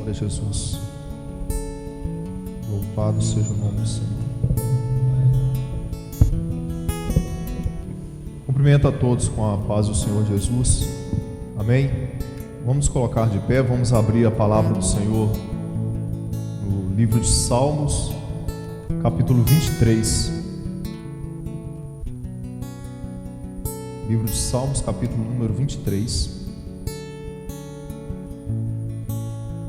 Glória a Jesus. Louvado seja o nome do Senhor. Cumprimento a todos com a paz do Senhor Jesus. Amém? Vamos colocar de pé, vamos abrir a palavra do Senhor no livro de Salmos, capítulo 23. Livro de Salmos, capítulo número 23.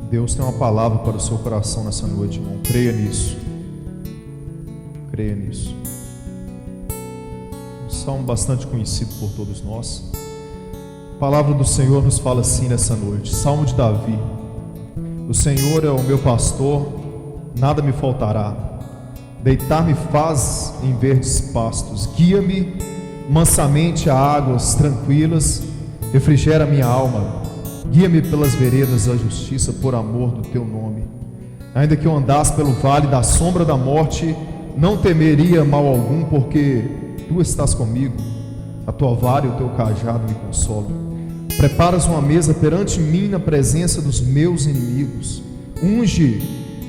Deus tem uma palavra para o seu coração nessa noite, irmão. Creia nisso. Creia nisso. Um salmo bastante conhecido por todos nós. A palavra do Senhor nos fala assim nessa noite. Salmo de Davi. O Senhor é o meu pastor, nada me faltará. Deitar-me faz em verdes pastos. Guia-me mansamente a águas tranquilas. Refrigera minha alma. Guia-me pelas veredas da justiça, por amor do teu nome. Ainda que eu andasse pelo vale da sombra da morte, não temeria mal algum, porque tu estás comigo. A tua vara e o teu cajado me consolam. Preparas uma mesa perante mim na presença dos meus inimigos. Unge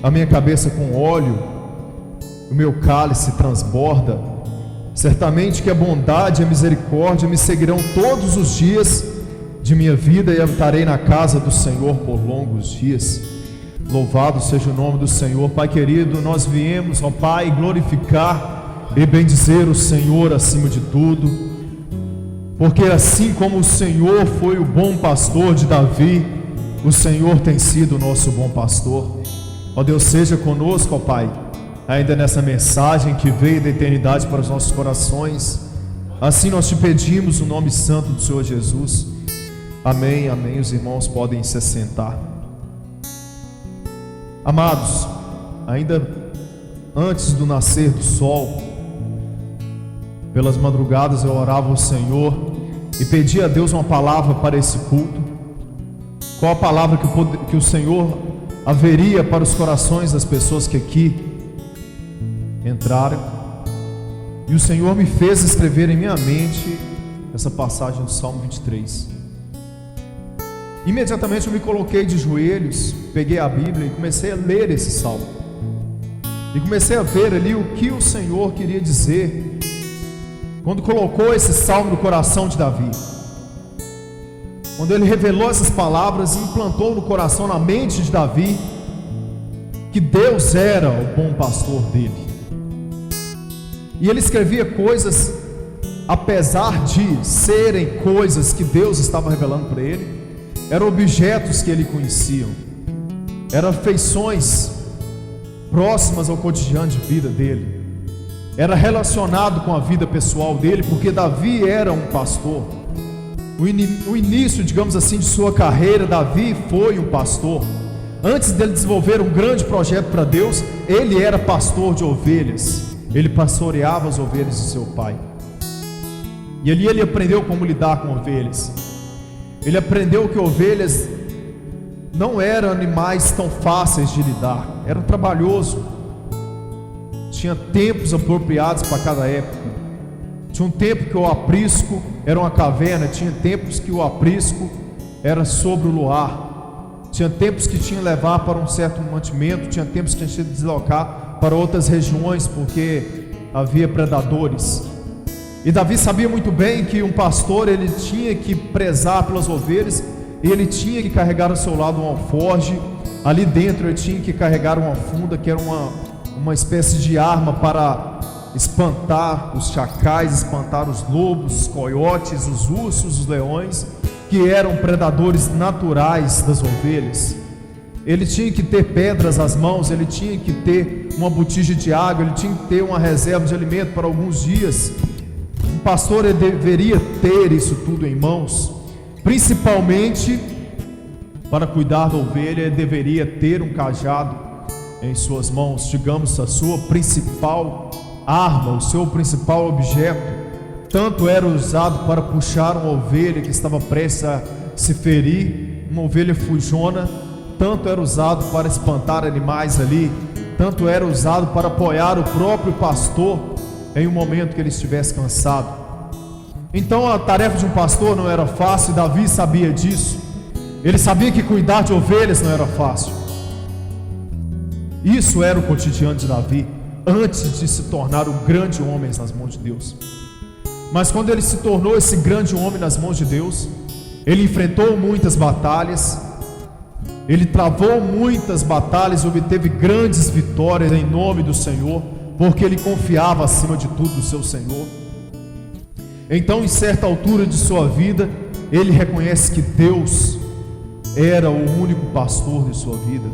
a minha cabeça com óleo, o meu cálice transborda. Certamente que a bondade e a misericórdia me seguirão todos os dias de minha vida, e habitarei na casa do Senhor por longos dias. Louvado seja o nome do Senhor. Pai querido, nós viemos, ó Pai, glorificar e bendizer o Senhor acima de tudo, porque assim como o Senhor foi o bom pastor de Davi, o Senhor tem sido o nosso bom pastor. Ó Deus, seja conosco, ó Pai, ainda nessa mensagem que veio da eternidade para os nossos corações. Assim nós te pedimos no nome santo do Senhor Jesus. Amém, amém. Os irmãos podem se assentar. Amados, ainda antes do nascer do sol, pelas madrugadas eu orava ao Senhor e pedia a Deus uma palavra para esse culto. Qual a palavra que o Senhor haveria para os corações das pessoas que aqui entraram? E o Senhor me fez escrever em minha mente essa passagem do Salmo 23. Imediatamente eu me coloquei de joelhos, peguei a Bíblia e comecei a ler esse salmo. E comecei a ver ali o que o Senhor queria dizer quando colocou esse salmo no coração de Davi. Quando ele revelou essas palavras e implantou no coração, na mente de Davi, que Deus era o bom pastor dele. E ele escrevia coisas, apesar de serem coisas que Deus estava revelando para ele, eram objetos que ele conhecia, eram feições próximas ao cotidiano de vida dele, era relacionado com a vida pessoal dele, porque Davi era um pastor. O início, digamos assim, de sua carreira, Davi foi um pastor. Antes dele desenvolver um grande projeto para Deus, ele era pastor de ovelhas. Ele pastoreava as ovelhas de seu pai. E ali ele aprendeu como lidar com ovelhas. Ele aprendeu que ovelhas não eram animais tão fáceis de lidar, era trabalhoso. Tinha tempos apropriados para cada época. Tinha um tempo que o aprisco era uma caverna, tinha tempos que o aprisco era sobre o luar, tinha tempos que tinha que levar para um certo mantimento, tinha tempos que tinha que deslocar para outras regiões, porque havia predadores. E Davi sabia muito bem que um pastor, ele tinha que prezar pelas ovelhas, e ele tinha que carregar ao seu lado um alforje. Ali dentro ele tinha que carregar uma funda, que era uma espécie de arma para espantar os chacais, espantar os lobos, os coiotes, os ursos, os leões, que eram predadores naturais das ovelhas. Ele tinha que ter pedras às mãos, ele tinha que ter uma botija de água, ele tinha que ter uma reserva de alimento para alguns dias. Um pastor, ele deveria ter isso tudo em mãos. Principalmente para cuidar da ovelha, ele deveria ter um cajado em suas mãos, digamos, a sua principal arma, o seu principal objeto. Tanto era usado para puxar uma ovelha que estava prestes a se ferir, uma ovelha fujona, tanto era usado para espantar animais ali, tanto era usado para apoiar o próprio pastor em um momento que ele estivesse cansado. Então a tarefa de um pastor não era fácil, e Davi sabia disso. Ele sabia que cuidar de ovelhas não era fácil. Isso era o cotidiano de Davi, antes de se tornar um grande homem nas mãos de Deus. Mas quando ele se tornou esse grande homem nas mãos de Deus, ele enfrentou muitas batalhas, ele travou muitas batalhas, obteve grandes vitórias em nome do Senhor, porque ele confiava acima de tudo no seu Senhor. Então, em certa altura de sua vida, ele reconhece que Deus era o único pastor de sua vida.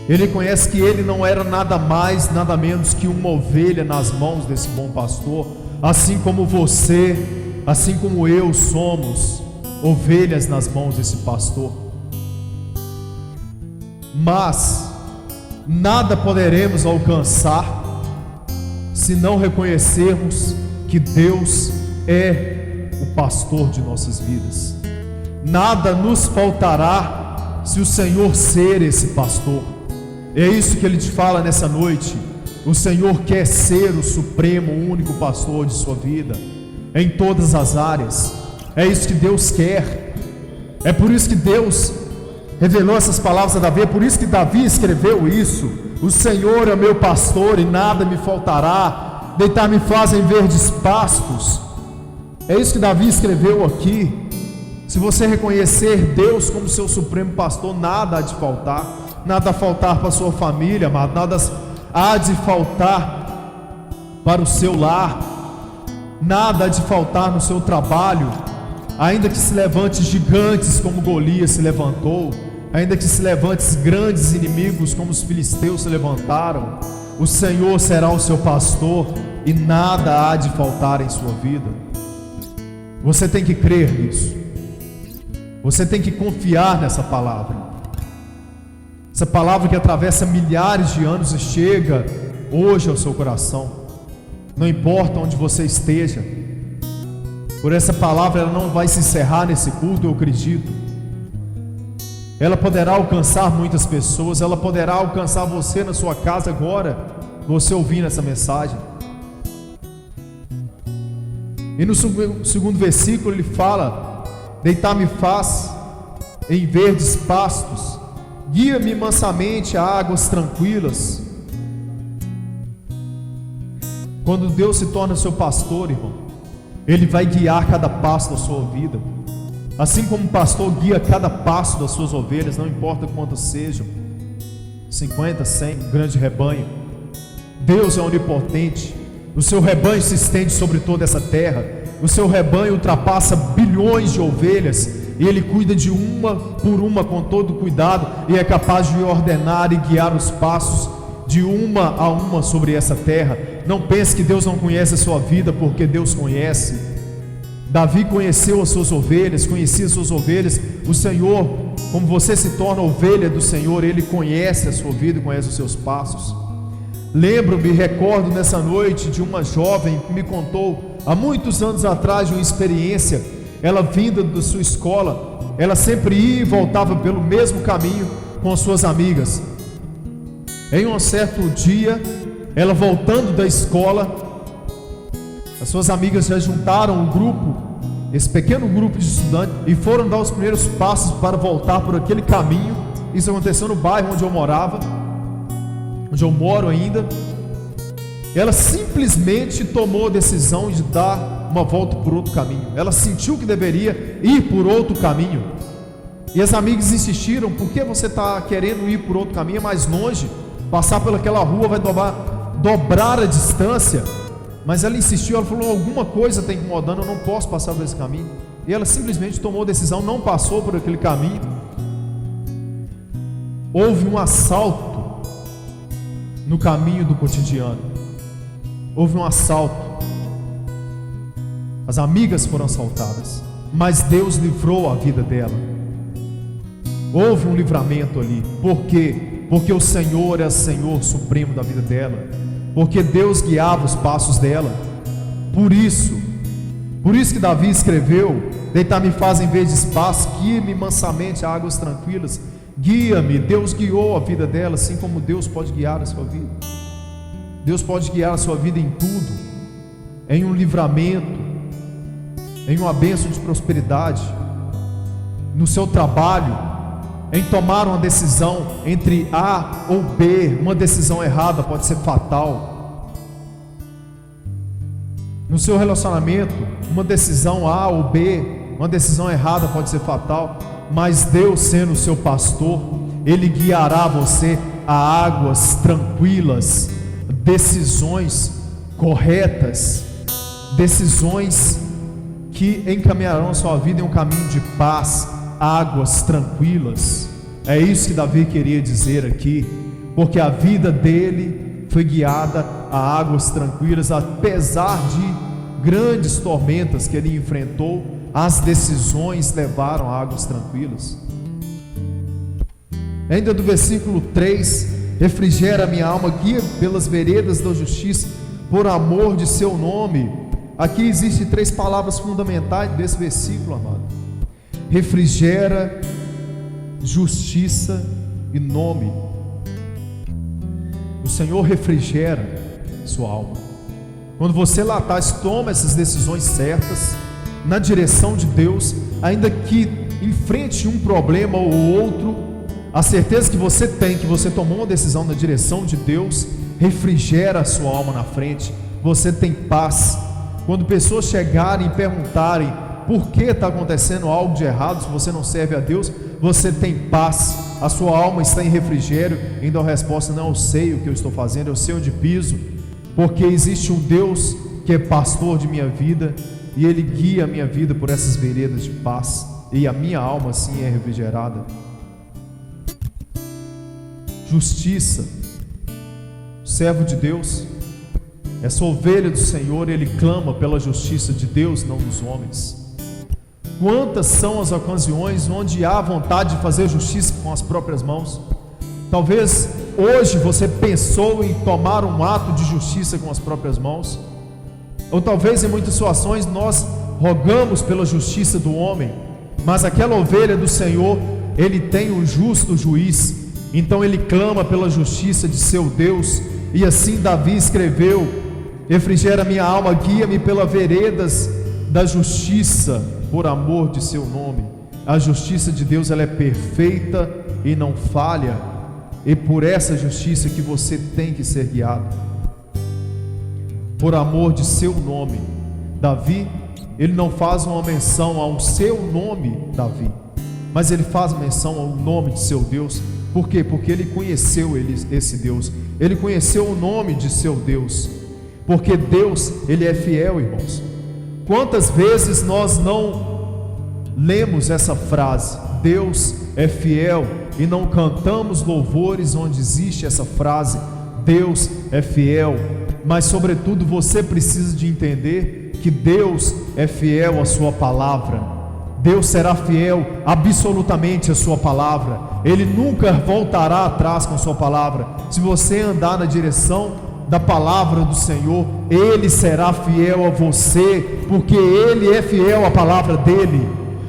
Ele reconhece que ele não era nada mais, nada menos que uma ovelha nas mãos desse bom pastor, assim como você, assim como eu somos ovelhas nas mãos desse pastor. Mas nada poderemos alcançar se não reconhecermos que Deus é o pastor de nossas vidas. Nada nos faltará se o Senhor ser esse pastor. É isso que Ele te fala nessa noite. O Senhor quer ser o supremo, o único pastor de sua vida, em todas as áreas. É isso que Deus quer. É por isso que Deus revelou essas palavras a Davi. É por isso que Davi escreveu isso: o Senhor é meu pastor e nada me faltará, deitar-me faz em verdes pastos. É isso que Davi escreveu aqui. Se você reconhecer Deus como seu supremo pastor, nada há de faltar. Nada a faltar para a sua família, amado. Nada há de faltar para o seu lar. Nada há de faltar no seu trabalho. Ainda que se levante gigantes como Golias se levantou, ainda que se levante grandes inimigos como os filisteus se levantaram, o Senhor será o seu pastor e nada há de faltar em sua vida. Você tem que crer nisso. Você tem que confiar nessa palavra. Essa palavra que atravessa milhares de anos e chega hoje ao seu coração. Não importa onde você esteja. Por essa palavra ela não vai se encerrar nesse culto, eu acredito. Ela poderá alcançar muitas pessoas. Ela poderá alcançar você na sua casa agora, você ouvindo essa mensagem. E no segundo versículo ele fala: deitar-me faz em verdes pastos, guia-me mansamente a águas tranquilas. Quando Deus se torna seu pastor, irmão, Ele vai guiar cada passo da sua vida. Assim como o pastor guia cada passo das suas ovelhas, não importa quantas sejam, 50, 100, um grande rebanho. Deus é onipotente. O seu rebanho se estende sobre toda essa terra. O seu rebanho ultrapassa bilhões de ovelhas, e Ele cuida de uma por uma com todo cuidado, e é capaz de ordenar e guiar os passos de uma a uma sobre essa terra. Não pense que Deus não conhece a sua vida, porque Deus conhece. Davi conheceu as suas ovelhas, conhecia as suas ovelhas. O Senhor, como você se torna ovelha do Senhor, Ele conhece a sua vida e conhece os seus passos. Lembro-me, recordo nessa noite de uma jovem que me contou há muitos anos atrás de uma experiência. Ela vinda da sua escola, ela sempre ia e voltava pelo mesmo caminho com as suas amigas. Em um certo dia, ela voltando da escola, as suas amigas já juntaram um grupo, esse pequeno grupo de estudantes, e foram dar os primeiros passos para voltar por aquele caminho. Isso aconteceu no bairro onde eu morava, onde eu moro ainda. Ela simplesmente tomou a decisão de dar uma volta por outro caminho. Ela sentiu que deveria ir por outro caminho, e as amigas insistiram: por que você está querendo ir por outro caminho? É mais longe, passar pelaquela rua vai dobrar a distância. Mas ela insistiu, ela falou: alguma coisa está incomodando, eu não posso passar por esse caminho. E ela simplesmente tomou a decisão, não passou por aquele caminho. Houve um assalto no caminho do cotidiano. Houve um assalto. As amigas foram assaltadas, mas Deus livrou a vida dela. Houve um livramento ali. Por quê? Porque o Senhor é o Senhor supremo da vida dela. Porque Deus guiava os passos dela. Por isso que Davi escreveu: deitar-me faz em verdes pastos, guia-me mansamente a águas tranquilas. Guia-me. Deus guiou a vida dela, assim como Deus pode guiar a sua vida. Deus pode guiar a sua vida em tudo, em um livramento, em uma bênção de prosperidade, no seu trabalho, em tomar uma decisão entre A ou B. Uma decisão errada pode ser fatal. No seu relacionamento, uma decisão A ou B, uma decisão errada pode ser fatal. Mas Deus, sendo o seu pastor, Ele guiará você a águas tranquilas, decisões corretas, decisões que encaminharão a sua vida em um caminho de paz, águas tranquilas. É isso que Davi queria dizer aqui, porque a vida dele foi guiada a águas tranquilas, apesar de grandes tormentas que ele enfrentou, as decisões levaram a águas tranquilas. Ainda do versículo 3, refrigera minha alma, guia pelas veredas da justiça, por amor de seu nome. Aqui existem 3 palavras fundamentais desse versículo, amado: refrigera, justiça e nome. O Senhor refrigera sua alma. Quando você lá atrás toma essas decisões certas, na direção de Deus, ainda que enfrente um problema ou outro, a certeza que você tem que você tomou uma decisão na direção de Deus, refrigera a sua alma na frente. Você tem paz. Quando pessoas chegarem e perguntarem por que está acontecendo algo de errado, se você não serve a Deus, você tem paz, a sua alma está em refrigério. Ainda a resposta: não, eu sei o que eu estou fazendo, eu sei onde piso, porque existe um Deus que é pastor de minha vida, e Ele guia a minha vida por essas veredas de paz, e a minha alma assim é refrigerada. Justiça. O servo de Deus, essa ovelha do Senhor, ele clama pela justiça de Deus, não dos homens. Quantas são as ocasiões onde há vontade de fazer justiça com as próprias mãos? Talvez hoje você pensou em tomar um ato de justiça com as próprias mãos, ou talvez em muitas situações nós rogamos pela justiça do homem, mas aquela ovelha do Senhor, ele tem um justo juiz, então ele clama pela justiça de seu Deus. E assim Davi escreveu: refrigera minha alma, guia-me pelas veredas da justiça, por amor de seu nome. A justiça de Deus, ela é perfeita e não falha, e por essa justiça que você tem que ser guiado, por amor de seu nome. Davi, ele não faz uma menção ao seu nome, Davi, mas ele faz menção ao nome de seu Deus. Por quê? Porque ele conheceu esse Deus, ele conheceu o nome de seu Deus, porque Deus, ele é fiel, irmãos. Quantas vezes nós não lemos essa frase, Deus é fiel, e não cantamos louvores onde existe essa frase, Deus é fiel? Mas sobretudo você precisa de entender que Deus é fiel à sua palavra. Deus será fiel absolutamente à sua palavra. Ele nunca voltará atrás com a sua palavra. Se você andar na direção da palavra do Senhor, Ele será fiel a você, porque Ele é fiel à palavra dEle.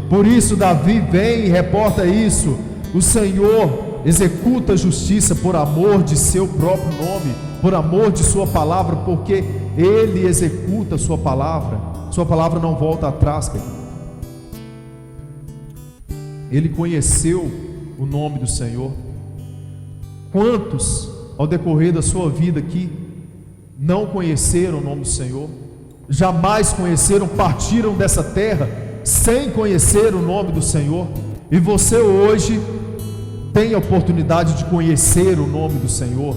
Por isso Davi vem e reporta isso: o Senhor executa a justiça por amor de seu próprio nome, por amor de sua palavra, porque Ele executa a sua palavra não volta atrás, querido. Ele conheceu o nome do Senhor. Quantos, ao decorrer da sua vida aqui, não conheceram o nome do Senhor? Jamais conheceram, partiram dessa terra sem conhecer o nome do Senhor. E você hoje tem a oportunidade de conhecer o nome do Senhor,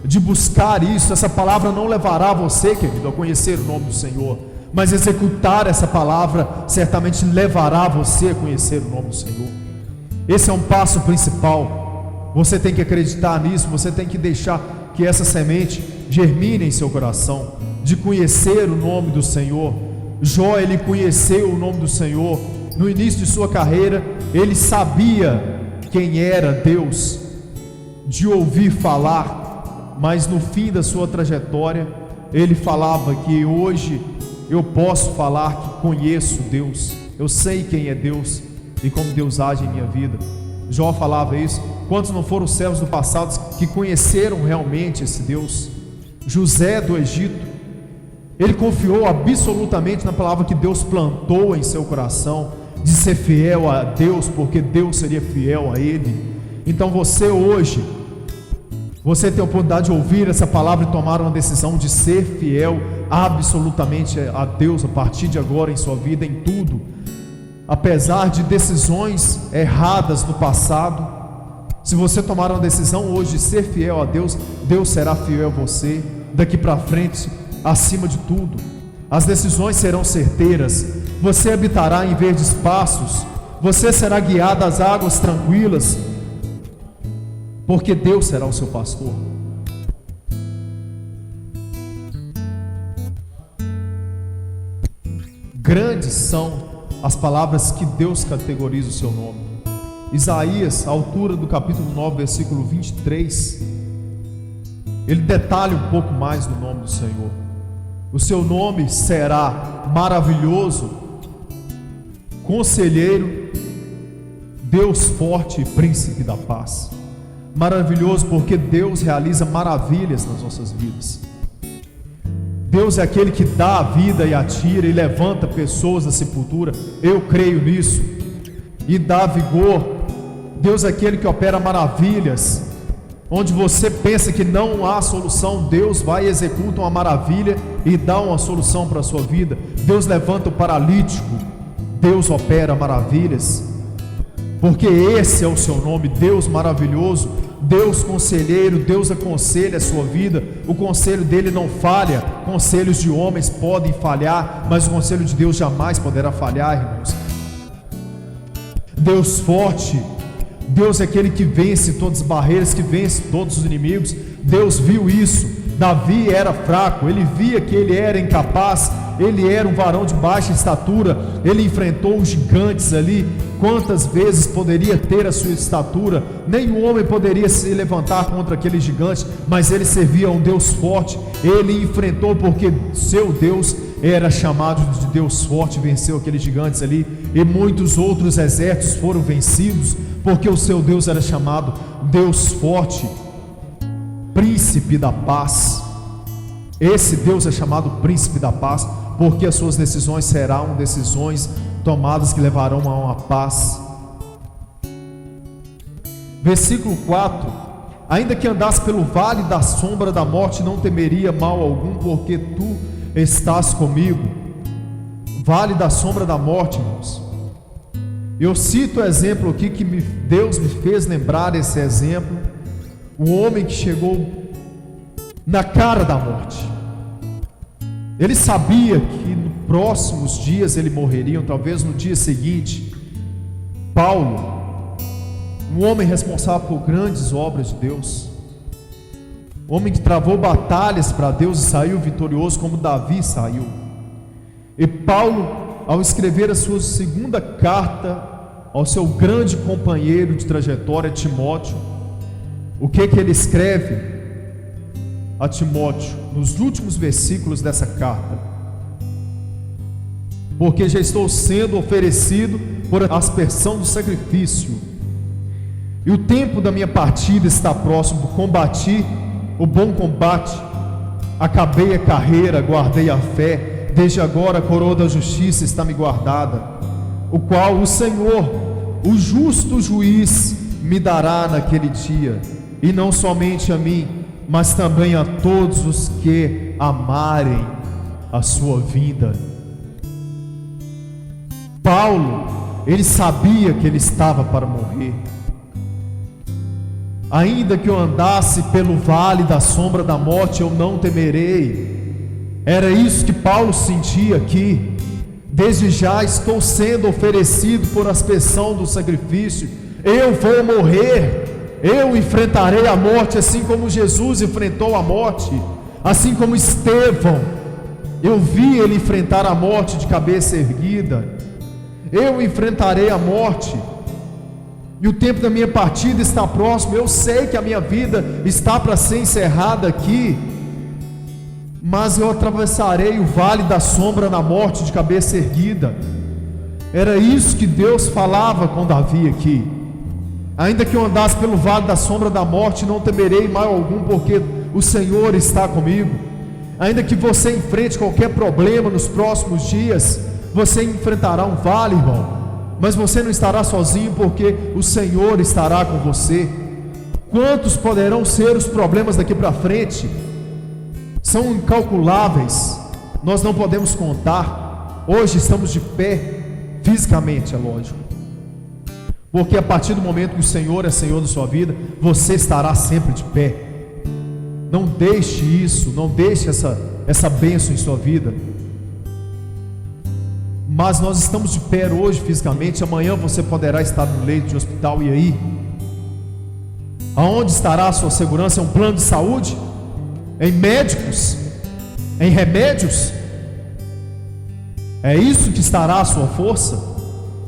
de buscar isso. Essa palavra não levará você, querido, a conhecer o nome do Senhor, mas executar essa palavra certamente levará você a conhecer o nome do Senhor. Esse é um passo principal. Você tem que acreditar nisso, você tem que deixar que essa semente germine em seu coração, de conhecer o nome do Senhor. Jó, ele conheceu o nome do Senhor. No início de sua carreira, ele sabia quem era Deus, de ouvir falar, mas no fim da sua trajetória, ele falava que hoje eu posso falar que conheço Deus, eu sei quem é Deus e como Deus age em minha vida. Jó falava isso. Quantos não foram os servos do passado que conheceram realmente esse Deus? José do Egito, ele confiou absolutamente na palavra que Deus plantou em seu coração. de ser fiel a Deus, porque Deus seria fiel a ele. Então você hoje, você tem a oportunidade de ouvir essa palavra e tomar uma decisão de ser fiel absolutamente a Deus a partir de agora em sua vida, em tudo. Apesar de decisões erradas no passado, se você tomar uma decisão hoje de ser fiel a Deus, Deus será fiel a você daqui para frente, acima de tudo. As decisões serão certeiras, você habitará em verdes pastos, você será guiado às águas tranquilas, porque Deus será o seu pastor. Grandes são as palavras que Deus categoriza o seu nome. Isaías, à altura do capítulo 9, versículo 23, ele detalha um pouco mais do nome do Senhor. O seu nome será maravilhoso, conselheiro, Deus forte e príncipe da paz. Maravilhoso porque Deus realiza maravilhas nas nossas vidas. Deus é aquele que dá a vida e a tira e levanta pessoas da sepultura, eu creio nisso, e dá vigor. Deus é aquele que opera maravilhas, onde você pensa que não há solução, Deus vai e executa uma maravilha e dá uma solução para a sua vida. Deus levanta o paralítico, Deus opera maravilhas, porque esse é o seu nome, Deus maravilhoso, Deus conselheiro. Deus aconselha a sua vida, o conselho dele não falha. Conselhos de homens podem falhar, mas o conselho de Deus jamais poderá falhar, irmãos. Deus forte, Deus é aquele que vence todas as barreiras, que vence todos os inimigos. Deus viu isso. Davi era fraco, ele via que ele era incapaz, ele era um varão de baixa estatura, ele enfrentou os gigantes ali. Quantas vezes poderia ter a sua estatura? Nenhum homem poderia se levantar contra aquele gigante, mas ele servia a um Deus forte. Ele enfrentou porque seu Deus era chamado de Deus forte, venceu aqueles gigantes ali, e muitos outros exércitos foram vencidos, porque o seu Deus era chamado Deus forte, príncipe da paz. Esse Deus é chamado príncipe da paz, porque as suas decisões serão decisões tomadas que levarão a uma paz. Versículo 4: ainda que andasse pelo vale da sombra da morte, não temeria mal algum, porque tu estás comigo. Vale da sombra da morte, irmãos. Eu cito o exemplo aqui que Deus me fez lembrar esse exemplo. O homem que chegou na cara da morte, ele sabia que nos próximos dias ele morreria, talvez no dia seguinte. Paulo, um homem responsável por grandes obras de Deus, homem que travou batalhas para Deus e saiu vitorioso, como Davi saiu. E Paulo, ao escrever a sua segunda carta ao seu grande companheiro de trajetória, Timóteo, o que ele escreve a Timóteo nos últimos versículos dessa carta? Porque já estou sendo oferecido por aspersão do sacrifício, e o tempo da minha partida está próximo. Combati o bom combate, acabei a carreira, guardei a fé. Desde agora a coroa da justiça está me guardada, o qual o Senhor, o justo juiz, me dará naquele dia, e não somente a mim, mas também a todos os que amarem a sua vinda. Paulo, ele sabia que ele estava para morrer. Ainda que eu andasse pelo vale da sombra da morte, eu não temerei. Era isso que Paulo sentia aqui. Desde já estou sendo oferecido por aspersão do sacrifício. Eu vou morrer, eu enfrentarei a morte, assim como Jesus enfrentou a morte, assim como Estevão, eu vi ele enfrentar a morte de cabeça erguida. Eu enfrentarei a morte, e o tempo da minha partida está próximo. Eu sei que a minha vida está para ser encerrada aqui, mas eu atravessarei o vale da sombra da morte de cabeça erguida. Era isso que Deus falava com Davi aqui. Ainda que eu andasse pelo vale da sombra da morte, não temerei mal algum, porque o Senhor está comigo. Ainda que você enfrente qualquer problema nos próximos dias, você enfrentará um vale, irmão. mas você não estará sozinho, porque o Senhor estará com você. Quantos poderão ser os problemas daqui para frente? São incalculáveis, nós não podemos contar. Hoje estamos de pé, fisicamente, é lógico, porque a partir do momento que o Senhor é Senhor da sua vida, você estará sempre de pé. Não deixe isso, não deixe essa bênção em sua vida. Mas nós estamos de pé hoje fisicamente, amanhã você poderá estar no leito de hospital, e aí? Aonde estará a sua segurança? Em um plano de saúde? Em médicos? Em remédios? É isso que estará a sua força?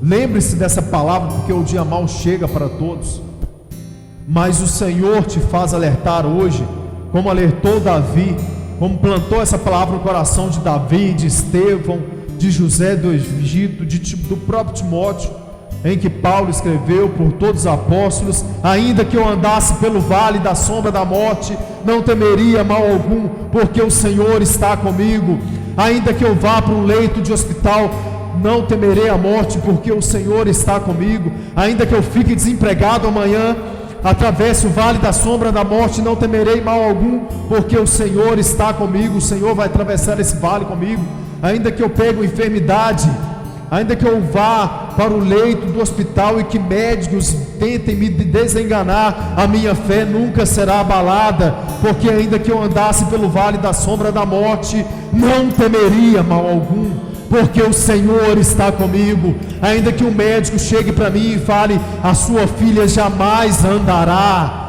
Lembre-se dessa palavra, porque o dia mau chega para todos. Mas o Senhor te faz alertar hoje, como alertou Davi, como plantou essa palavra no coração de Davi, de Estevão, de José do Egito, do próprio Timóteo, em que Paulo escreveu por todos os apóstolos: ainda que eu andasse pelo vale da sombra da morte, não temeria mal algum, porque o Senhor está comigo. Ainda que eu vá para um leito de hospital, não temerei a morte, porque o Senhor está comigo. Ainda que eu fique desempregado amanhã, atravesse o vale da sombra da morte, não temerei mal algum, porque o Senhor está comigo. O Senhor vai atravessar esse vale comigo. Ainda que eu pegue uma enfermidade, ainda que eu vá para o leito do hospital e que médicos tentem me desenganar, a minha fé nunca será abalada, porque ainda que eu andasse pelo vale da sombra da morte, não temeria mal algum, porque o Senhor está comigo. Ainda que um médico chegue para mim e fale: a sua filha jamais andará,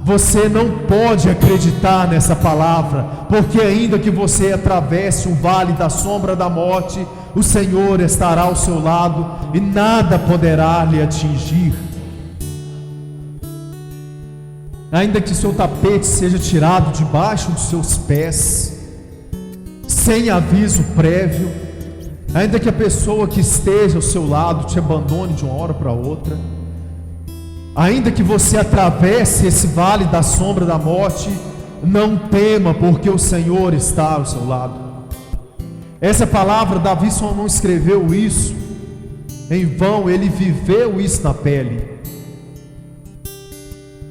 você não pode acreditar nessa palavra, porque ainda que você atravesse o vale da sombra da morte, o Senhor estará ao seu lado e nada poderá lhe atingir. Ainda que seu tapete seja tirado debaixo dos seus pés, sem aviso prévio, ainda que a pessoa que esteja ao seu lado te abandone de uma hora para outra, ainda que você atravesse esse vale da sombra da morte, não tema, porque o Senhor está ao seu lado. Essa palavra, Davi só não escreveu isso em vão, ele viveu isso na pele.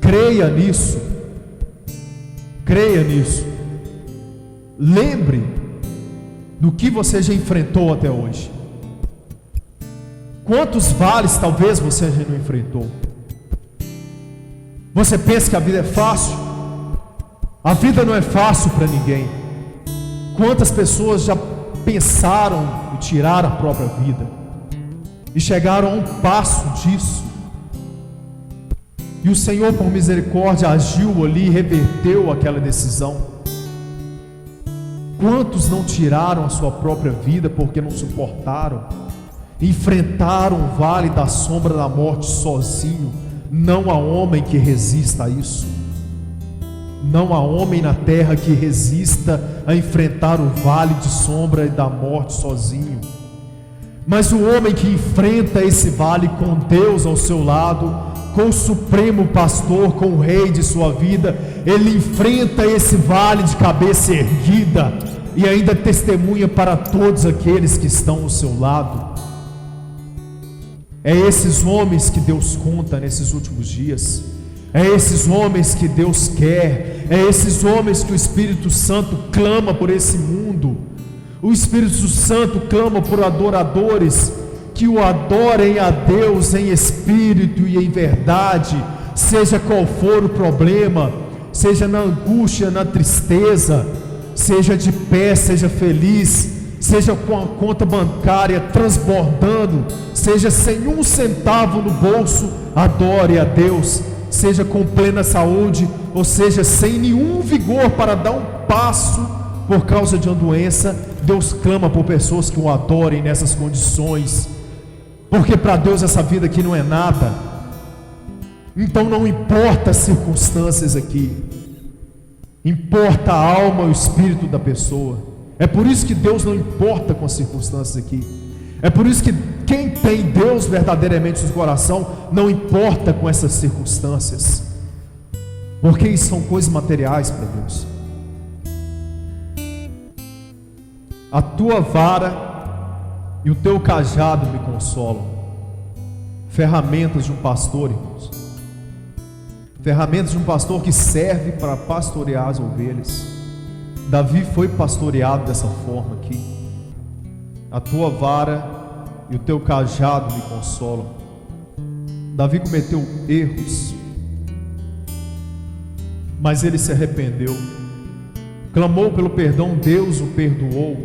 Creia nisso, creia nisso. Lembre do que você já enfrentou até hoje. Quantos vales talvez você já não enfrentou? Você pensa que a vida é fácil? A vida não é fácil para ninguém. Quantas pessoas já pensaram em tirar a própria vida e chegaram a um passo disso, e o Senhor, por misericórdia, agiu ali, reverteu aquela decisão. Quantos não tiraram a sua própria vida porque não suportaram, enfrentaram o vale da sombra da morte sozinho? Não há homem que resista a isso. Não há homem na terra que resista a enfrentar o vale de sombra e da morte sozinho. Mas o homem que enfrenta esse vale com Deus ao seu lado, com o supremo pastor, com o rei de sua vida, ele enfrenta esse vale de cabeça erguida e ainda testemunha para todos aqueles que estão ao seu lado. É esses homens que Deus conta nesses últimos dias. É esses homens que Deus quer. É esses homens que o Espírito Santo clama por esse mundo. O Espírito Santo clama por adoradores que o adorem a Deus em espírito e em verdade, seja qual for o problema, seja na angústia, na tristeza, seja de pé, seja feliz, seja com a conta bancária transbordando, seja sem um centavo no bolso, adore a Deus. Seja com plena saúde, ou seja sem nenhum vigor para dar um passo por causa de uma doença, Deus clama por pessoas que o adorem nessas condições, porque para Deus essa vida aqui não é nada. Então não importa as circunstâncias aqui, importa a alma e o espírito da pessoa. É por isso que Deus não importa com as circunstâncias aqui. É por isso que quem tem Deus verdadeiramente no seu coração não importa com essas circunstâncias, porque isso são coisas materiais para Deus. A tua vara e o teu cajado me consolam. ferramentas de um pastor, irmãos. Ferramentas de um pastor que serve para pastorear as ovelhas. Davi foi pastoreado dessa forma aqui. A tua vara e o teu cajado me consolam. Davi cometeu erros, mas ele se arrependeu, clamou pelo perdão, Deus o perdoou.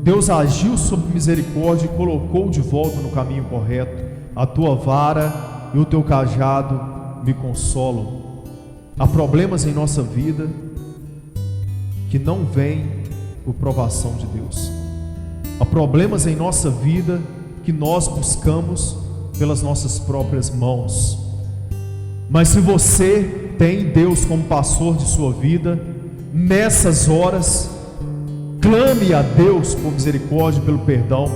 Deus agiu sob misericórdia e colocou de volta no caminho correto. A tua vara e o teu cajado me consolam. Há problemas em nossa vida que não vêm por provação de Deus. Há problemas em nossa vida que nós buscamos pelas nossas próprias mãos. Mas se você tem Deus como pastor de sua vida, nessas horas, clame a Deus por misericórdia e pelo perdão,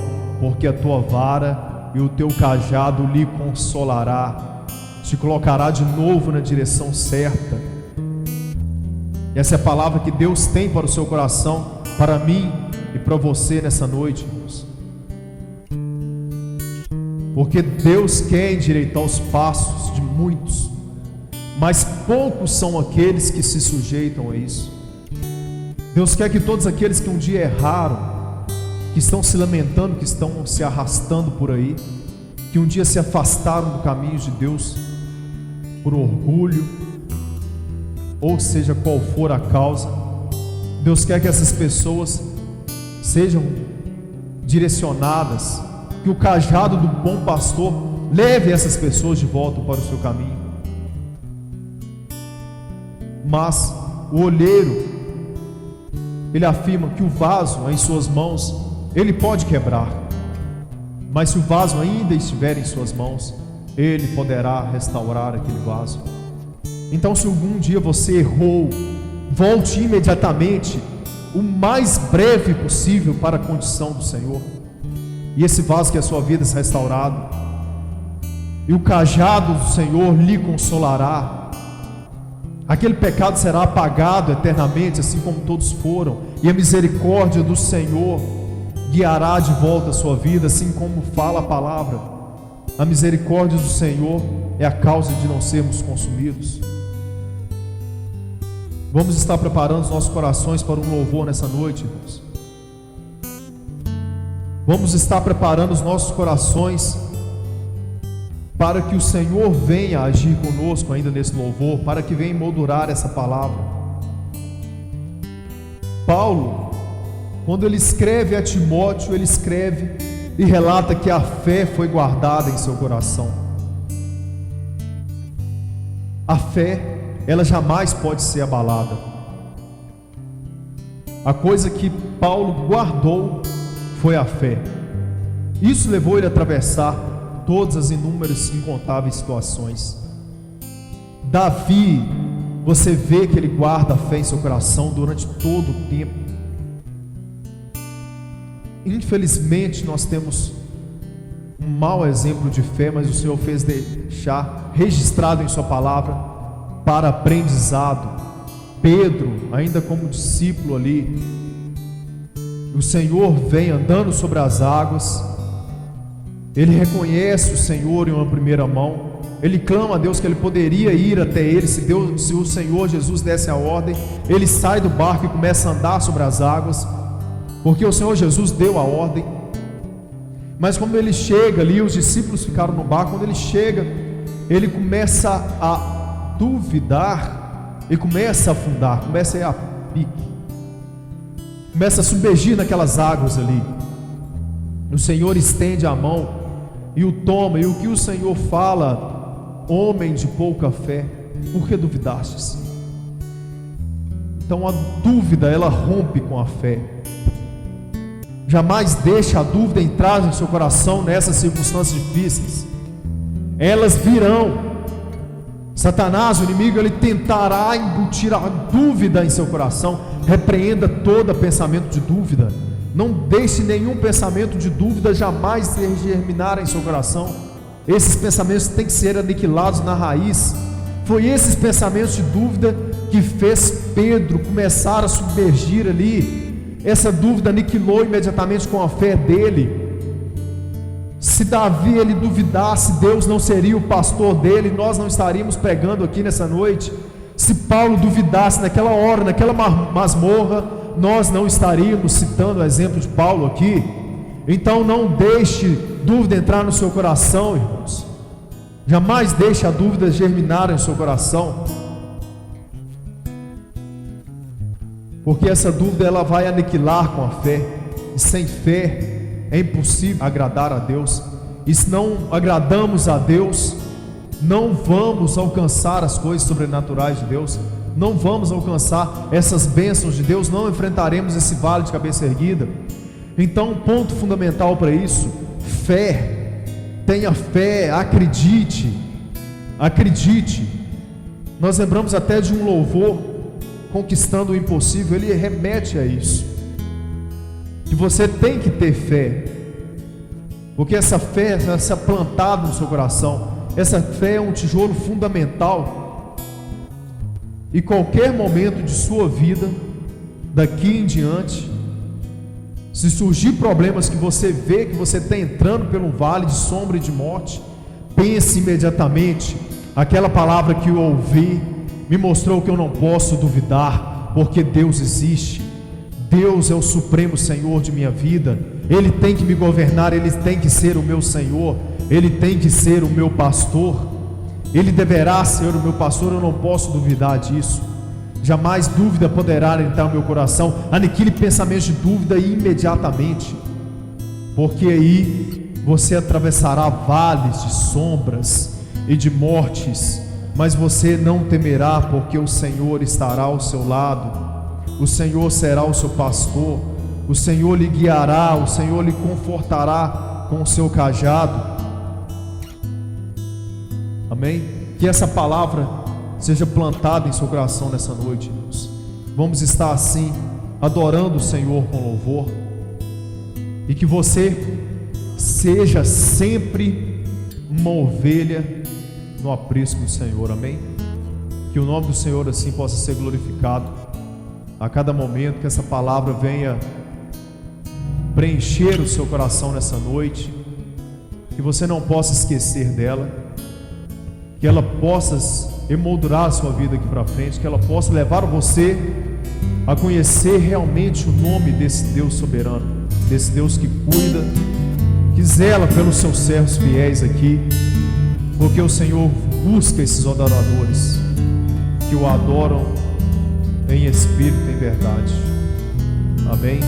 porque a tua vara e o teu cajado lhe consolará, te colocará de novo na direção certa. Essa é a palavra que Deus tem para o seu coração, para mim e para você nessa noite, irmãos. Porque Deus quer endireitar os passos de muitos, mas poucos são aqueles que se sujeitam a isso. Deus quer que todos aqueles que um dia erraram, que estão se lamentando, que estão se arrastando por aí, que um dia se afastaram do caminho de Deus por orgulho, ou seja qual for a causa, Deus quer que essas pessoas sejam direcionadas, que o cajado do bom pastor leve essas pessoas de volta para o seu caminho. Mas o olheiro, ele afirma que o vaso em suas mãos ele pode quebrar, mas se o vaso ainda estiver em suas mãos, ele poderá restaurar aquele vaso. Então, se algum dia você errou, volte imediatamente, o mais breve possível, para a condição do Senhor, e esse vaso que é a sua vida será restaurado, e o cajado do Senhor lhe consolará. Aquele pecado será apagado eternamente, assim como todos foram, e a misericórdia do Senhor guiará de volta a sua vida, assim como fala a palavra. A misericórdia do Senhor é a causa de não sermos consumidos. Vamos estar preparando os nossos corações para um louvor nessa noite, irmãos. Vamos estar preparando os nossos corações para que o Senhor venha agir conosco ainda nesse louvor, para que venha moldurar essa palavra. Paulo, quando ele escreve a Timóteo, ele escreve e relata que a fé foi guardada em seu coração. A fé, ela jamais pode ser abalada. A coisa que Paulo guardou foi a fé. Isso levou ele a atravessar todas as inúmeras e incontáveis situações. Davi, você vê que ele guarda a fé em seu coração durante todo o tempo. Infelizmente nós temos um mau exemplo de fé, mas o Senhor fez deixar registrado em sua palavra para aprendizado. Pedro, ainda como discípulo ali, o Senhor vem andando sobre as águas, ele reconhece o Senhor em uma primeira mão, ele clama a Deus que ele poderia ir até ele, se o Senhor Jesus desse a ordem. Ele sai do barco e começa a andar sobre as águas, porque o Senhor Jesus deu a ordem. Mas quando ele chega ali, os discípulos ficaram no barco. Quando ele chega, ele começa a duvidar e começa a afundar, começa a ir a pique, começa a submergir naquelas águas ali. O Senhor estende a mão e o toma, e o que o Senhor fala: homem de pouca fé, por que duvidastes? Então a dúvida, ela rompe com a fé. Jamais deixe a dúvida entrar em seu coração nessas circunstâncias difíceis. Elas virão. Satanás, o inimigo, ele tentará embutir a dúvida em seu coração. Repreenda todo pensamento de dúvida. Não deixe nenhum pensamento de dúvida jamais germinar em seu coração. Esses pensamentos têm que ser aniquilados na raiz. Foi esses pensamentos de dúvida que fez Pedro começar a submergir ali. Essa dúvida aniquilou imediatamente com a fé dele. Se Davi ele duvidasse, Deus não seria o pastor dele, nós não estaríamos pregando aqui nessa noite. Se Paulo duvidasse naquela hora, naquela masmorra, nós não estaríamos citando o exemplo de Paulo aqui. Então não deixe dúvida entrar no seu coração, irmãos. Jamais deixe a dúvida germinar em seu coração, porque essa dúvida ela vai aniquilar com a fé, e sem fé é impossível agradar a Deus. E se não agradamos a Deus, não vamos alcançar as coisas sobrenaturais de Deus, não vamos alcançar essas bênçãos de Deus, não enfrentaremos esse vale de cabeça erguida. Então, um ponto fundamental para isso: fé. Tenha fé, acredite. Nós lembramos até de um louvor, Conquistando o Impossível, ele remete a isso, que você tem que ter fé, porque essa fé vai ser plantada no seu coração. Essa fé é um tijolo fundamental, e qualquer momento de sua vida, daqui em diante, se surgir problemas que você vê que você está entrando pelo vale de sombra e de morte, pense imediatamente: aquela palavra que eu ouvi me mostrou que eu não posso duvidar, porque Deus existe. Deus é o supremo Senhor de minha vida, Ele tem que me governar, Ele tem que ser o meu Senhor, Ele tem que ser o meu pastor, Ele deverá ser o meu pastor. Eu não posso duvidar disso. Jamais dúvida poderá entrar no meu coração. Aniquile pensamentos de dúvida imediatamente, porque aí você atravessará vales de sombras e de mortes, mas você não temerá, porque o Senhor estará ao seu lado. O Senhor será o seu pastor, o Senhor lhe guiará, o Senhor lhe confortará com o seu cajado. Amém? Que essa palavra seja plantada em seu coração nessa noite, irmãos. Vamos estar assim, adorando o Senhor com louvor, e que você seja sempre uma ovelha no aprisco do Senhor. Amém? Que o nome do Senhor assim possa ser glorificado a cada momento, que essa palavra venha preencher o seu coração nessa noite, que você não possa esquecer dela, que ela possa emoldurar a sua vida aqui para frente, que ela possa levar você a conhecer realmente o nome desse Deus soberano, desse Deus que cuida, que zela pelos seus servos fiéis aqui, porque o Senhor busca esses adoradores que o adoram em espírito e em verdade. Amém?